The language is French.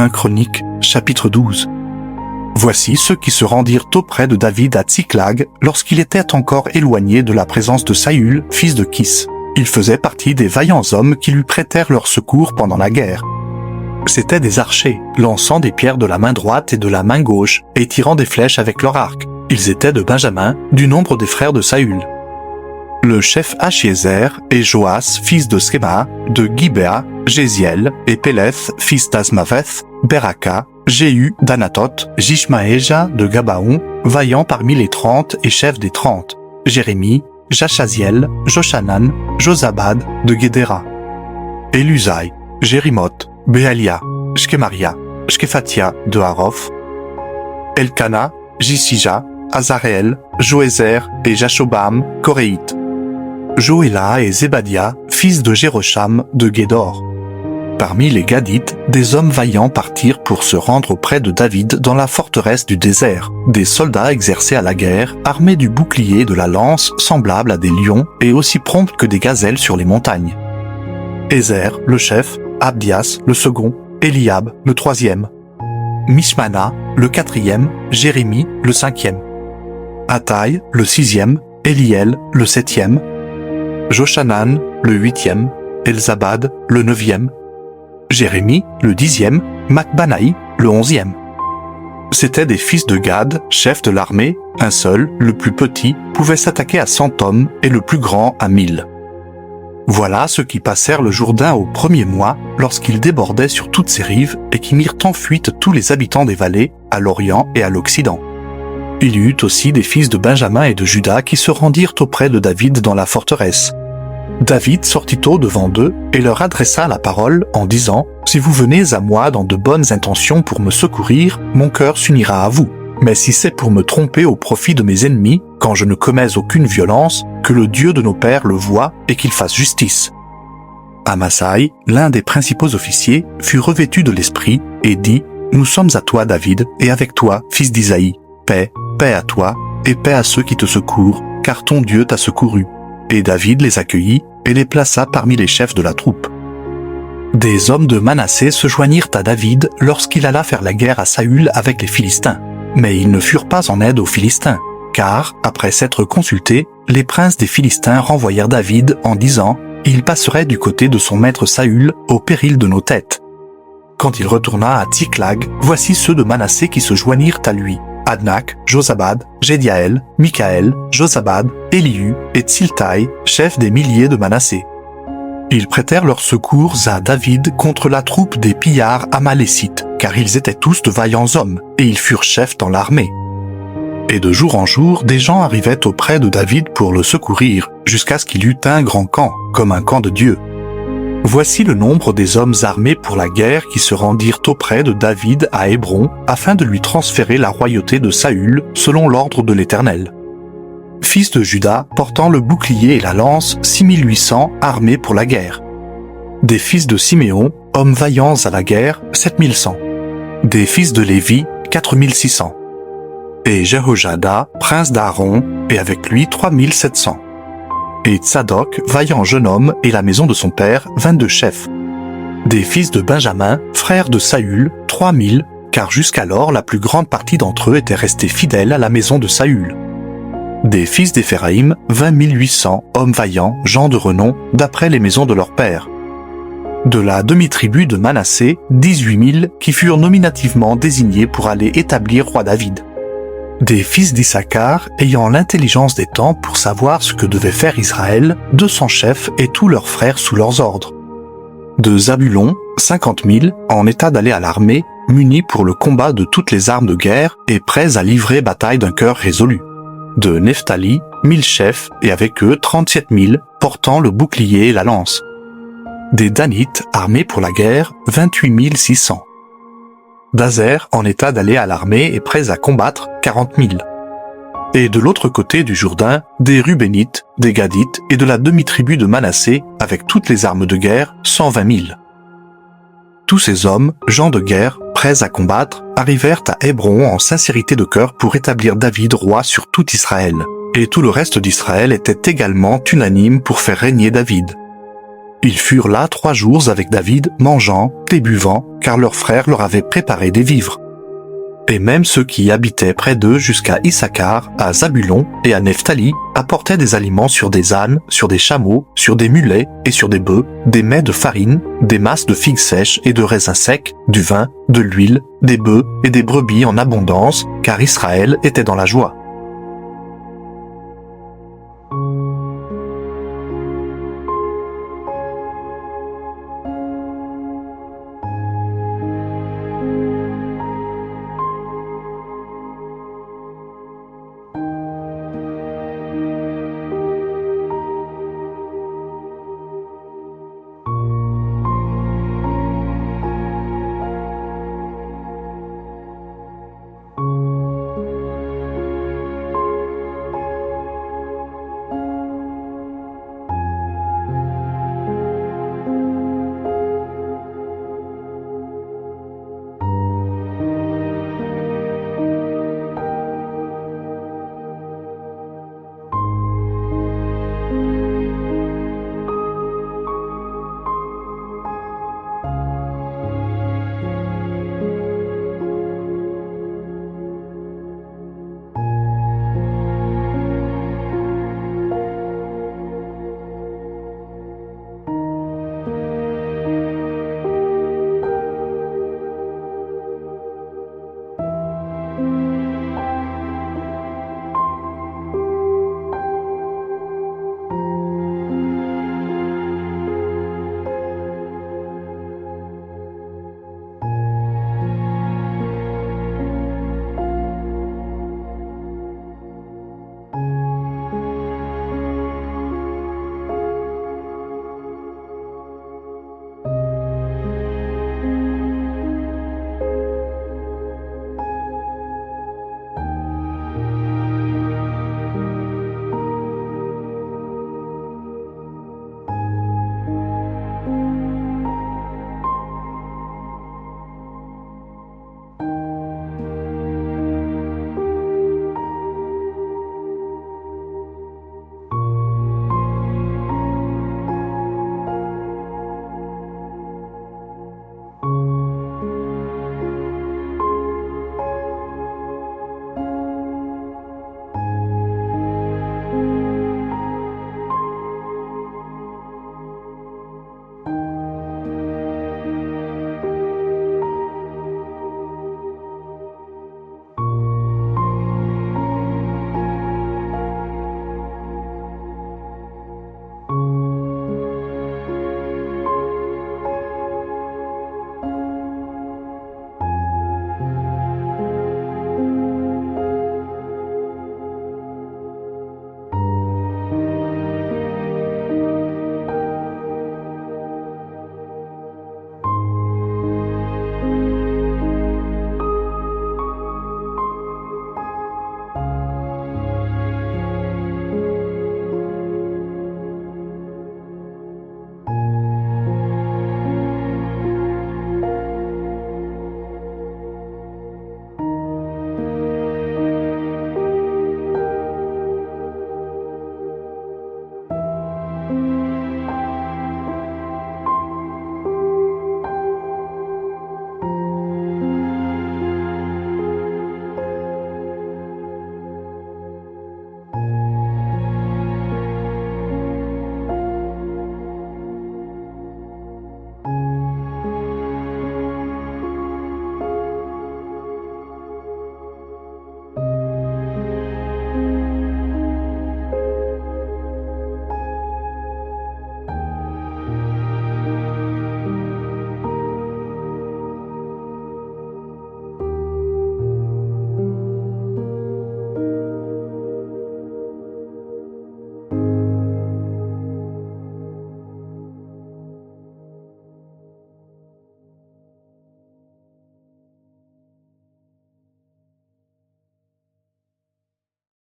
1 Chroniques, chapitre 12. Voici ceux qui se rendirent auprès de David à Tsiklag lorsqu'il était encore éloigné de la présence de Saül, fils de Kis. Ils faisaient partie des vaillants hommes qui lui prêtèrent leur secours pendant la guerre. C'étaient des archers, lançant des pierres de la main droite et de la main gauche et tirant des flèches avec leur arc. Ils étaient de Benjamin, du nombre des frères de Saül. Le chef Achiezer et Joas, fils de Schéma, de Gibéa, Jéziel et Péleth, fils d'Azmaveth, Beraka, Jéhu d'Anatoth, Jishmaéja de Gabaon, vaillant parmi les 30 et chef des 30, Jérémie, Jachaziel, Joshanan, Josabad de Guédéra, Élusai, Jérimoth, Béalia, Shkemaria, Shkefatia de Harof, Elkana, Jisija, Azareel, Joézer et Jashobam, Coréite, Joéla et Zébadia, fils de Jérocham de Guédor. Parmi les Gadites, des hommes vaillants partirent pour se rendre auprès de David dans la forteresse du désert. Des soldats exercés à la guerre, armés du bouclier et de la lance, semblables à des lions et aussi prompts que des gazelles sur les montagnes. Ézer, le chef, Abdias, le second, Eliab, le troisième, Mishmana, le quatrième, Jérémie, le cinquième, Athaï, le sixième, Eliel, le septième, Joshanan, le huitième, Elzabad, le neuvième, Jérémie, le 10e, Macbanaï, le 11e. C'étaient des fils de Gad, chef de l'armée, un seul, le plus petit, pouvait s'attaquer à 100 hommes et le plus grand à 1000. Voilà ceux qui passèrent le Jourdain au premier mois, lorsqu'il débordait sur toutes ses rives et qui mirent en fuite tous les habitants des vallées, à l'Orient et à l'Occident. Il y eut aussi des fils de Benjamin et de Juda qui se rendirent auprès de David dans la forteresse. David sortit au devant d'eux et leur adressa la parole en disant « Si vous venez à moi dans de bonnes intentions pour me secourir, mon cœur s'unira à vous. Mais si c'est pour me tromper au profit de mes ennemis, quand je ne commets aucune violence, que le Dieu de nos pères le voie et qu'il fasse justice. » Amasai, l'un des principaux officiers, fut revêtu de l'esprit et dit « Nous sommes à toi, David, et avec toi, fils d'Isaïe. Paix, paix à toi, et paix à ceux qui te secourent, car ton Dieu t'a secouru. » Et David les accueillit et les plaça parmi les chefs de la troupe. Des hommes de Manassé se joignirent à David lorsqu'il alla faire la guerre à Saül avec les Philistins. Mais ils ne furent pas en aide aux Philistins, car, après s'être consultés, les princes des Philistins renvoyèrent David en disant « Il passerait du côté de son maître Saül au péril de nos têtes. » Quand il retourna à Tsiklag, voici ceux de Manassé qui se joignirent à lui. Adnak, Josabad, Jédiaël, Mikaël, Josabad, Elihu et Tsiltaï, chefs des milliers de Manassé. Ils prêtèrent leurs secours à David contre la troupe des pillards amalécites, car ils étaient tous de vaillants hommes, et ils furent chefs dans l'armée. Et de jour en jour, des gens arrivaient auprès de David pour le secourir, jusqu'à ce qu'il eût un grand camp, comme un camp de Dieu. Voici le nombre des hommes armés pour la guerre qui se rendirent auprès de David à Hébron, afin de lui transférer la royauté de Saül, selon l'ordre de l'Éternel. Fils de Juda, portant le bouclier et la lance, 6800 armés pour la guerre. Des fils de Siméon, hommes vaillants à la guerre, 7100. Des fils de Lévi, 4600. Et Jehojada, prince d'Aaron, et avec lui 3700. Et Tsadok, vaillant jeune homme, et la maison de son père, 22 chefs. Des fils de Benjamin, frères de Saül, 3000, car jusqu'alors la plus grande partie d'entre eux étaient restés fidèles à la maison de Saül. Des fils d'Éphraïm, 20 800, hommes vaillants, gens de renom, d'après les maisons de leur père. De la demi-tribu de Manassé, 18 000, qui furent nominativement désignés pour aller établir roi David. Des fils d'Issachar, ayant l'intelligence des temps pour savoir ce que devait faire Israël, 200 chefs et tous leurs frères sous leurs ordres. De Zabulon, 50 000, en état d'aller à l'armée, munis pour le combat de toutes les armes de guerre et prêts à livrer bataille d'un cœur résolu. De Nephtali, 1000 chefs et avec eux 37 000, portant le bouclier et la lance. Des Danites, armés pour la guerre, 28 600. D'Azer, en état d'aller à l'armée et prêts à combattre, 40 000. Et de l'autre côté du Jourdain, des Rubénites, des Gadites et de la demi-tribu de Manassé, avec toutes les armes de guerre, 120 000. Tous ces hommes, gens de guerre, prêts à combattre, arrivèrent à Hébron en sincérité de cœur pour établir David roi sur tout Israël. Et tout le reste d'Israël était également unanime pour faire régner David. Ils furent là 3 jours avec David, mangeant et buvant, car leur frère leur avait préparé des vivres. Et même ceux qui habitaient près d'eux jusqu'à Issachar, à Zabulon et à Nephtali, apportaient des aliments sur des ânes, sur des chameaux, sur des mulets et sur des bœufs, des mets de farine, des masses de figues sèches et de raisins secs, du vin, de l'huile, des bœufs et des brebis en abondance, car Israël était dans la joie.